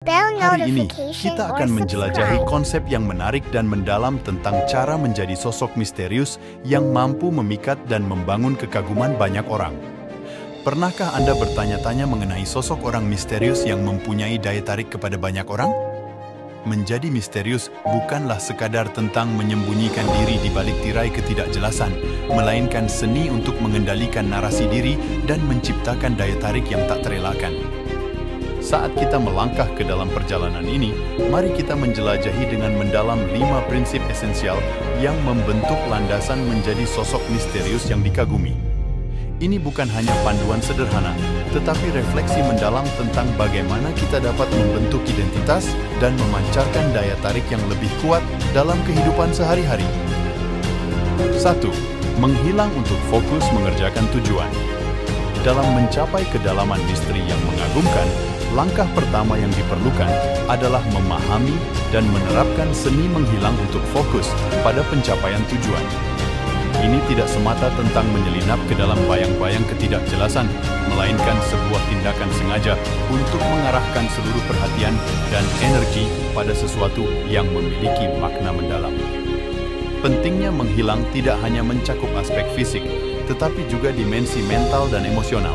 Hari ini, kita akan menjelajahi konsep yang menarik dan mendalam tentang cara menjadi sosok misterius yang mampu memikat dan membangun kekaguman banyak orang. Pernahkah Anda bertanya-tanya mengenai sosok orang misterius yang mempunyai daya tarik kepada banyak orang? Menjadi misterius bukanlah sekadar tentang menyembunyikan diri di balik tirai ketidakjelasan, melainkan seni untuk mengendalikan narasi diri dan menciptakan daya tarik yang tak terelakkan. Saat kita melangkah ke dalam perjalanan ini, mari kita menjelajahi dengan mendalam 5 prinsip esensial yang membentuk landasan menjadi sosok misterius yang dikagumi. Ini bukan hanya panduan sederhana, tetapi refleksi mendalam tentang bagaimana kita dapat membentuk identitas dan memancarkan daya tarik yang lebih kuat dalam kehidupan sehari-hari. 1. Menghilang untuk fokus mengerjakan tujuan. Dalam mencapai kedalaman misteri yang mengagumkan, langkah pertama yang diperlukan adalah memahami dan menerapkan seni menghilang untuk fokus pada pencapaian tujuan. Ini tidak semata tentang menyelinap ke dalam bayang-bayang ketidakjelasan, melainkan sebuah tindakan sengaja untuk mengarahkan seluruh perhatian dan energi pada sesuatu yang memiliki makna mendalam. Pentingnya menghilang tidak hanya mencakup aspek fisik, tetapi juga dimensi mental dan emosional.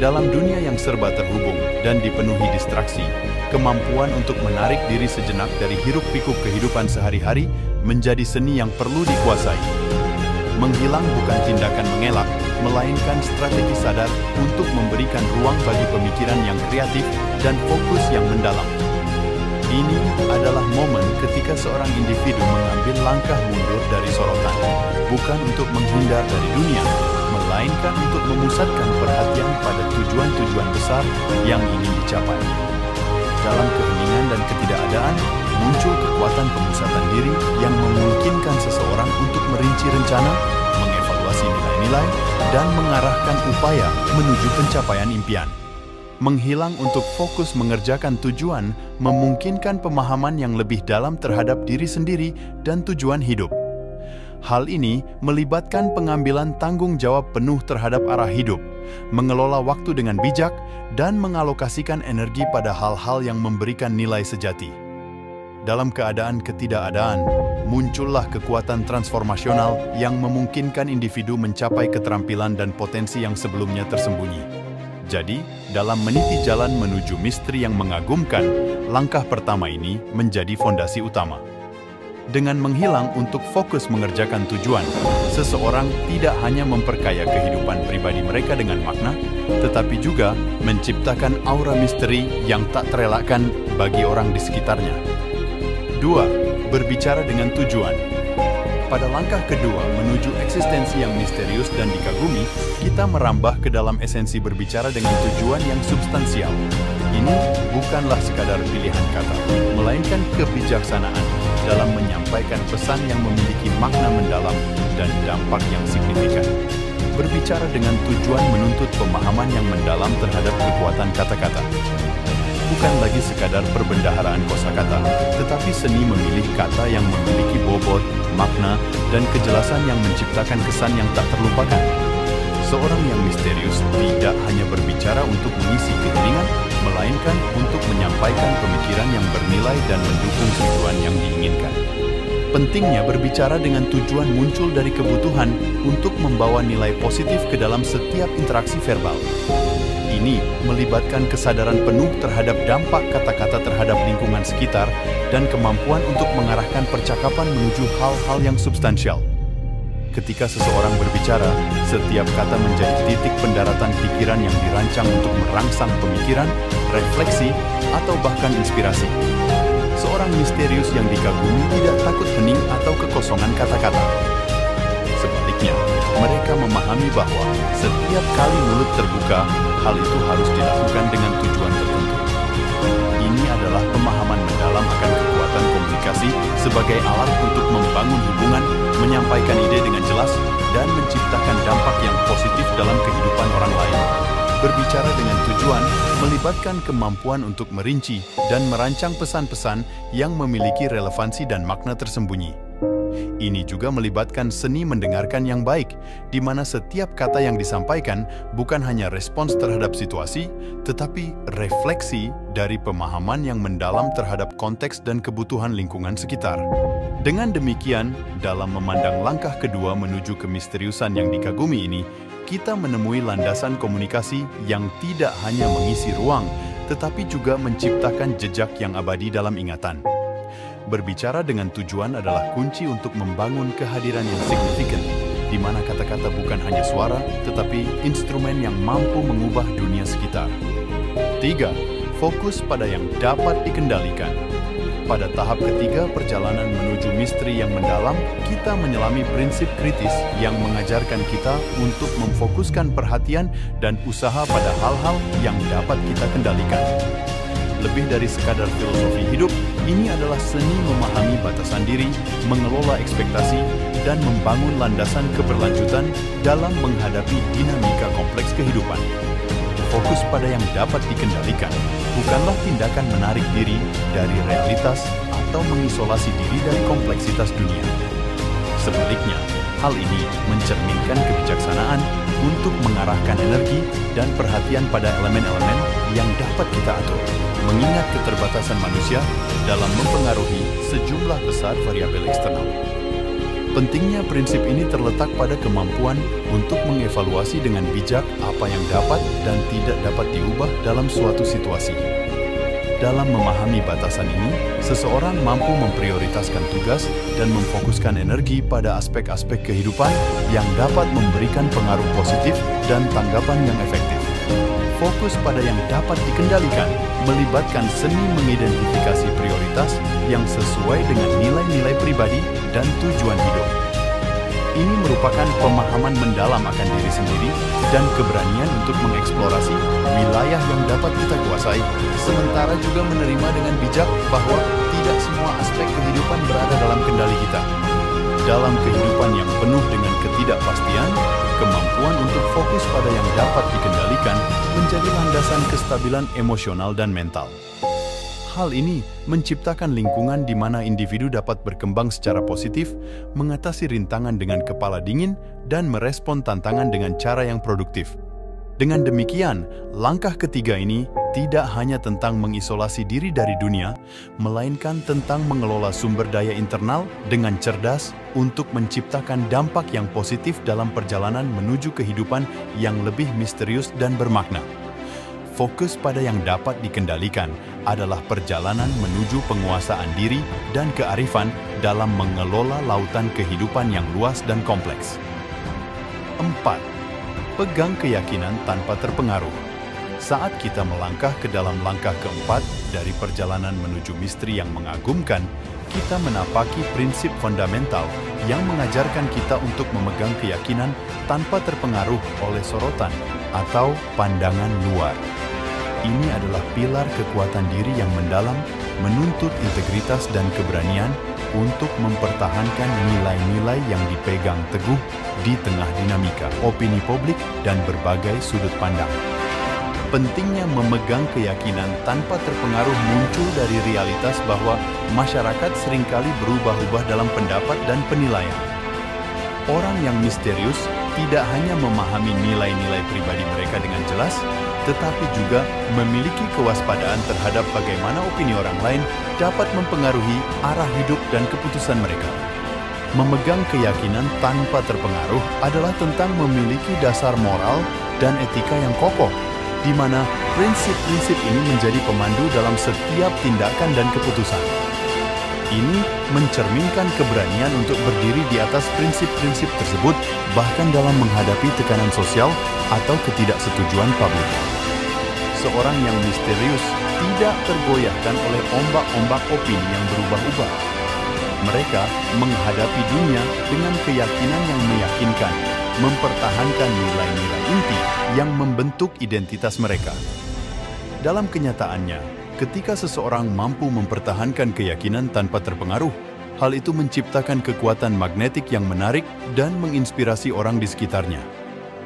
Dalam dunia yang serba terhubung dan dipenuhi distraksi, kemampuan untuk menarik diri sejenak dari hiruk-pikuk kehidupan sehari-hari menjadi seni yang perlu dikuasai. Menghilang bukan tindakan mengelak, melainkan strategi sadar untuk memberikan ruang bagi pemikiran yang kreatif dan fokus yang mendalam. Ini adalah momen ketika seorang individu mengambil langkah mundur dari sorotan, bukan untuk menghindar dari dunia, melainkan untuk memusatkan perhatian pada tujuan-tujuan besar yang ingin dicapai. Dalam keheningan dan ketidakadaan, muncul kekuatan pemusatan diri yang memungkinkan seseorang untuk merinci rencana, mengevaluasi nilai-nilai, dan mengarahkan upaya menuju pencapaian impian. Menghilang untuk fokus mengerjakan tujuan memungkinkan pemahaman yang lebih dalam terhadap diri sendiri dan tujuan hidup. Hal ini melibatkan pengambilan tanggung jawab penuh terhadap arah hidup, mengelola waktu dengan bijak, dan mengalokasikan energi pada hal-hal yang memberikan nilai sejati. Dalam keadaan ketidakadaan, muncullah kekuatan transformasional yang memungkinkan individu mencapai keterampilan dan potensi yang sebelumnya tersembunyi. Jadi, dalam meniti jalan menuju misteri yang mengagumkan, langkah pertama ini menjadi fondasi utama. Dengan menghilang untuk fokus mengerjakan tujuan, seseorang tidak hanya memperkaya kehidupan pribadi mereka dengan makna, tetapi juga menciptakan aura misteri yang tak terelakkan bagi orang di sekitarnya. 2. Berbicara dengan tujuan. Pada langkah kedua menuju eksistensi yang misterius dan dikagumi, kita merambah ke dalam esensi berbicara dengan tujuan yang substansial. Ini bukanlah sekadar pilihan kata, melainkan kebijaksanaan dalam menyampaikan pesan yang memiliki makna mendalam dan dampak yang signifikan. Berbicara dengan tujuan menuntut pemahaman yang mendalam terhadap kekuatan kata-kata. Bukan lagi sekadar perbendaharaan kosakata, tetapi seni memilih kata yang memiliki bobot, makna, dan kejelasan yang menciptakan kesan yang tak terlupakan. Seorang yang misterius tidak hanya berbicara untuk mengisi keheningan, melainkan untuk menyampaikan pemikiran yang bernilai dan mendukung tujuan yang diinginkan. Pentingnya berbicara dengan tujuan muncul dari kebutuhan untuk membawa nilai positif ke dalam setiap interaksi verbal. Ini melibatkan kesadaran penuh terhadap dampak kata-kata terhadap lingkungan sekitar dan kemampuan untuk mengarahkan percakapan menuju hal-hal yang substansial. Ketika seseorang berbicara, setiap kata menjadi titik pendaratan pikiran yang dirancang untuk merangsang pemikiran, refleksi, atau bahkan inspirasi. Seorang misterius yang dikagumi tidak takut hening atau kekosongan kata-kata. Sebaliknya, mereka memahami bahwa setiap kali mulut terbuka, hal itu harus dilakukan dengan tujuan tertentu. Ini adalah pemahaman mendalam akan kekuatan komunikasi sebagai alat untuk membangun hubungan, menyampaikan ide dengan jelas, dan menciptakan dampak yang positif dalam kehidupan orang lain. Berbicara dengan tujuan melibatkan kemampuan untuk merinci dan merancang pesan-pesan yang memiliki relevansi dan makna tersembunyi. Ini juga melibatkan seni mendengarkan yang baik, di mana setiap kata yang disampaikan bukan hanya respons terhadap situasi, tetapi refleksi dari pemahaman yang mendalam terhadap konteks dan kebutuhan lingkungan sekitar. Dengan demikian, dalam memandang langkah kedua menuju kemisteriusan yang dikagumi ini, kita menemui landasan komunikasi yang tidak hanya mengisi ruang, tetapi juga menciptakan jejak yang abadi dalam ingatan. Berbicara dengan tujuan adalah kunci untuk membangun kehadiran yang signifikan, di mana kata-kata bukan hanya suara, tetapi instrumen yang mampu mengubah dunia sekitar. 3. Fokus pada yang dapat dikendalikan. Pada tahap ketiga perjalanan menuju misteri yang mendalam, kita menyelami prinsip kritis yang mengajarkan kita untuk memfokuskan perhatian dan usaha pada hal-hal yang dapat kita kendalikan. Lebih dari sekadar filosofi hidup, ini adalah seni memahami batasan diri, mengelola ekspektasi, dan membangun landasan keberlanjutan dalam menghadapi dinamika kompleks kehidupan. Fokus pada yang dapat dikendalikan bukanlah tindakan menarik diri dari realitas atau mengisolasi diri dari kompleksitas dunia. Sebaliknya, hal ini mencerminkan kebijaksanaan untuk mengarahkan energi dan perhatian pada elemen-elemen yang dapat kita atur, mengingat keterbatasan manusia dalam mempengaruhi sejumlah besar variabel eksternal. Pentingnya prinsip ini terletak pada kemampuan untuk mengevaluasi dengan bijak apa yang dapat dan tidak dapat diubah dalam suatu situasi. Dalam memahami batasan ini, seseorang mampu memprioritaskan tugas dan memfokuskan energi pada aspek-aspek kehidupan yang dapat memberikan pengaruh positif dan tanggapan yang efektif. Fokus pada yang dapat dikendalikan melibatkan seni mengidentifikasi prioritas yang sesuai dengan nilai-nilai pribadi dan tujuan hidup. Ini merupakan pemahaman mendalam akan diri sendiri dan keberanian untuk mengeksplorasi wilayah yang dapat kita kuasai, sementara juga menerima dengan bijak bahwa tidak semua aspek kehidupan berada dalam kendali kita. Dalam kehidupan yang penuh dengan ketidakpastian, kemampuan untuk fokus pada yang dapat dikendalikan menjadi landasan kestabilan emosional dan mental. Hal ini menciptakan lingkungan di mana individu dapat berkembang secara positif, mengatasi rintangan dengan kepala dingin, dan merespon tantangan dengan cara yang produktif. Dengan demikian, langkah ketiga ini tidak hanya tentang mengisolasi diri dari dunia, melainkan tentang mengelola sumber daya internal dengan cerdas untuk menciptakan dampak yang positif dalam perjalanan menuju kehidupan yang lebih misterius dan bermakna. Fokus pada yang dapat dikendalikan adalah perjalanan menuju penguasaan diri dan kearifan dalam mengelola lautan kehidupan yang luas dan kompleks. 4. Pegang keyakinan tanpa terpengaruh. Saat kita melangkah ke dalam langkah keempat dari perjalanan menuju misteri yang mengagumkan, kita menapaki prinsip fundamental yang mengajarkan kita untuk memegang keyakinan tanpa terpengaruh oleh sorotan atau pandangan luar. Ini adalah pilar kekuatan diri yang mendalam, menuntut integritas dan keberanian untuk mempertahankan nilai-nilai yang dipegang teguh di tengah dinamika opini publik dan berbagai sudut pandang. Pentingnya memegang keyakinan tanpa terpengaruh muncul dari realitas bahwa masyarakat seringkali berubah-ubah dalam pendapat dan penilaian. Orang yang misterius tidak hanya memahami nilai-nilai pribadi mereka dengan jelas, tetapi juga memiliki kewaspadaan terhadap bagaimana opini orang lain dapat mempengaruhi arah hidup dan keputusan mereka. Memegang keyakinan tanpa terpengaruh adalah tentang memiliki dasar moral dan etika yang kokoh, di mana prinsip-prinsip ini menjadi pemandu dalam setiap tindakan dan keputusan. Ini mencerminkan keberanian untuk berdiri di atas prinsip-prinsip tersebut, bahkan dalam menghadapi tekanan sosial atau ketidaksetujuan publik. Seorang yang misterius tidak tergoyahkan oleh ombak-ombak opini yang berubah-ubah. Mereka menghadapi dunia dengan keyakinan yang meyakinkan, mempertahankan nilai-nilai inti yang membentuk identitas mereka. Dalam kenyataannya, ketika seseorang mampu mempertahankan keyakinan tanpa terpengaruh, hal itu menciptakan kekuatan magnetik yang menarik dan menginspirasi orang di sekitarnya.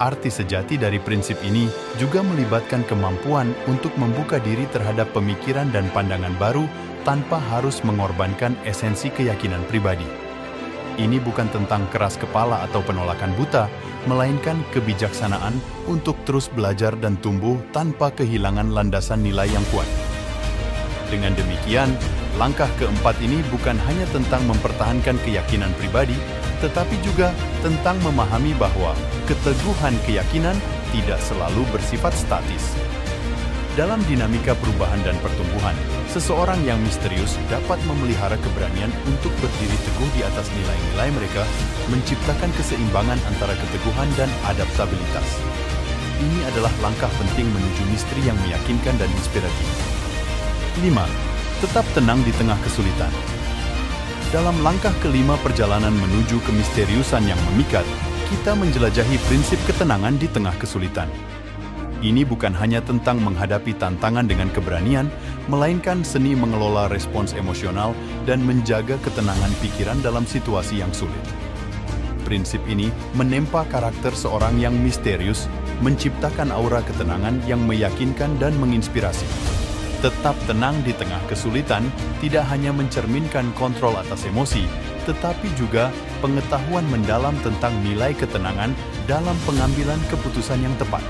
Arti sejati dari prinsip ini juga melibatkan kemampuan untuk membuka diri terhadap pemikiran dan pandangan baru tanpa harus mengorbankan esensi keyakinan pribadi. Ini bukan tentang keras kepala atau penolakan buta, melainkan kebijaksanaan untuk terus belajar dan tumbuh tanpa kehilangan landasan nilai yang kuat. Dengan demikian, langkah keempat ini bukan hanya tentang mempertahankan keyakinan pribadi, tetapi juga tentang memahami bahwa keteguhan keyakinan tidak selalu bersifat statis. Dalam dinamika perubahan dan pertumbuhan, seseorang yang misterius dapat memelihara keberanian untuk berdiri teguh di atas nilai-nilai mereka, menciptakan keseimbangan antara keteguhan dan adaptabilitas. Ini adalah langkah penting menuju misteri yang meyakinkan dan inspiratif. 5. Tetap tenang di tengah kesulitan. Dalam langkah kelima perjalanan menuju kemisteriusan yang memikat, kita menjelajahi prinsip ketenangan di tengah kesulitan. Ini bukan hanya tentang menghadapi tantangan dengan keberanian, melainkan seni mengelola respons emosional dan menjaga ketenangan pikiran dalam situasi yang sulit. Prinsip ini menempa karakter seorang yang misterius, menciptakan aura ketenangan yang meyakinkan dan menginspirasi. Tetap tenang di tengah kesulitan tidak hanya mencerminkan kontrol atas emosi, tetapi juga pengetahuan mendalam tentang nilai ketenangan dalam pengambilan keputusan yang tepat.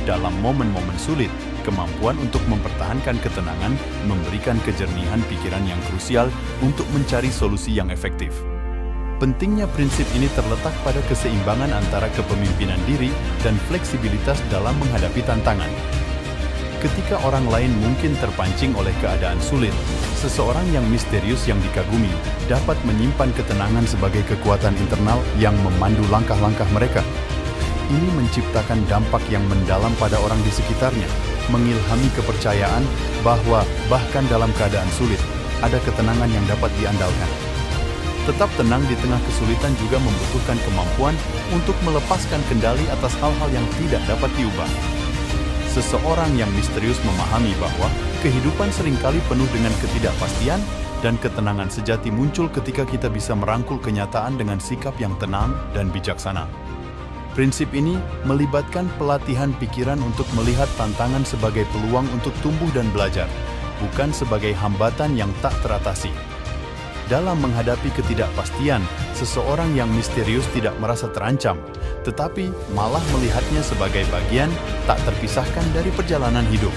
Dalam momen-momen sulit, kemampuan untuk mempertahankan ketenangan memberikan kejernihan pikiran yang krusial untuk mencari solusi yang efektif. Pentingnya prinsip ini terletak pada keseimbangan antara kepemimpinan diri dan fleksibilitas dalam menghadapi tantangan. Ketika orang lain mungkin terpancing oleh keadaan sulit, seseorang yang misterius yang dikagumi dapat menyimpan ketenangan sebagai kekuatan internal yang memandu langkah-langkah mereka. Ini menciptakan dampak yang mendalam pada orang di sekitarnya, mengilhami kepercayaan bahwa bahkan dalam keadaan sulit, ada ketenangan yang dapat diandalkan. Tetap tenang di tengah kesulitan juga membutuhkan kemampuan untuk melepaskan kendali atas hal-hal yang tidak dapat diubah. Seseorang yang misterius memahami bahwa kehidupan seringkali penuh dengan ketidakpastian dan ketenangan sejati muncul ketika kita bisa merangkul kenyataan dengan sikap yang tenang dan bijaksana. Prinsip ini melibatkan pelatihan pikiran untuk melihat tantangan sebagai peluang untuk tumbuh dan belajar, bukan sebagai hambatan yang tak teratasi. Dalam menghadapi ketidakpastian, seseorang yang misterius tidak merasa terancam, tetapi malah melihatnya sebagai bagian tak terpisahkan dari perjalanan hidup.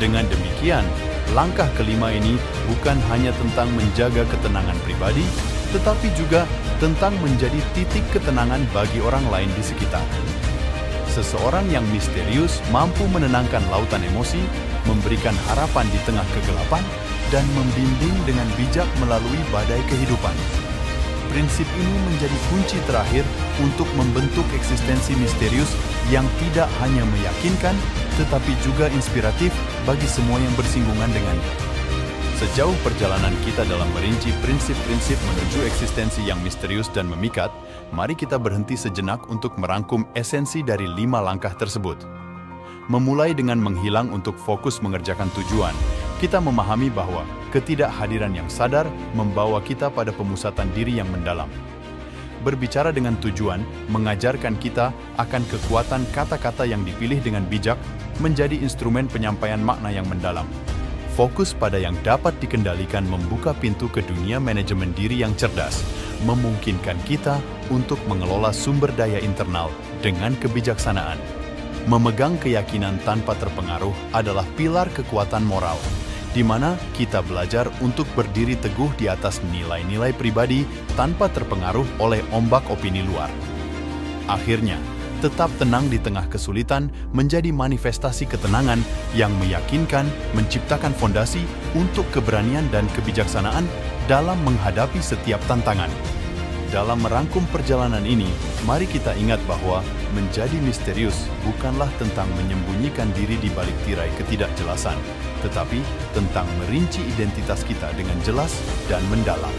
Dengan demikian, langkah kelima ini bukan hanya tentang menjaga ketenangan pribadi, tetapi juga tentang menjadi titik ketenangan bagi orang lain di sekitar. Seseorang yang misterius mampu menenangkan lautan emosi, memberikan harapan di tengah kegelapan, dan membimbing dengan bijak melalui badai kehidupan. Prinsip ini menjadi kunci terakhir untuk membentuk eksistensi misterius yang tidak hanya meyakinkan, tetapi juga inspiratif bagi semua yang bersinggungan dengannya. Sejauh perjalanan kita dalam merinci prinsip-prinsip menuju eksistensi yang misterius dan memikat, mari kita berhenti sejenak untuk merangkum esensi dari 5 langkah tersebut. Memulai dengan menghilang untuk fokus mengerjakan tujuan, kita memahami bahwa ketidakhadiran yang sadar membawa kita pada pemusatan diri yang mendalam. Berbicara dengan tujuan mengajarkan kita akan kekuatan kata-kata yang dipilih dengan bijak menjadi instrumen penyampaian makna yang mendalam. Fokus pada yang dapat dikendalikan membuka pintu ke dunia manajemen diri yang cerdas, memungkinkan kita untuk mengelola sumber daya internal dengan kebijaksanaan. Memegang keyakinan tanpa terpengaruh adalah pilar kekuatan moral, di mana kita belajar untuk berdiri teguh di atas nilai-nilai pribadi tanpa terpengaruh oleh ombak opini luar. Akhirnya, tetap tenang di tengah kesulitan menjadi manifestasi ketenangan yang meyakinkan, menciptakan fondasi untuk keberanian dan kebijaksanaan dalam menghadapi setiap tantangan. Dalam merangkum perjalanan ini, mari kita ingat bahwa menjadi misterius bukanlah tentang menyembunyikan diri di balik tirai ketidakjelasan, tetapi tentang merinci identitas kita dengan jelas dan mendalam.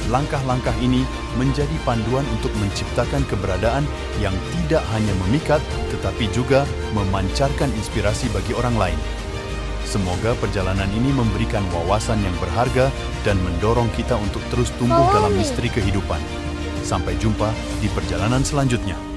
Langkah-langkah ini menjadi panduan untuk menciptakan keberadaan yang tidak hanya memikat, tetapi juga memancarkan inspirasi bagi orang lain. Semoga perjalanan ini memberikan wawasan yang berharga dan mendorong kita untuk terus tumbuh dalam misteri kehidupan. Sampai jumpa di perjalanan selanjutnya.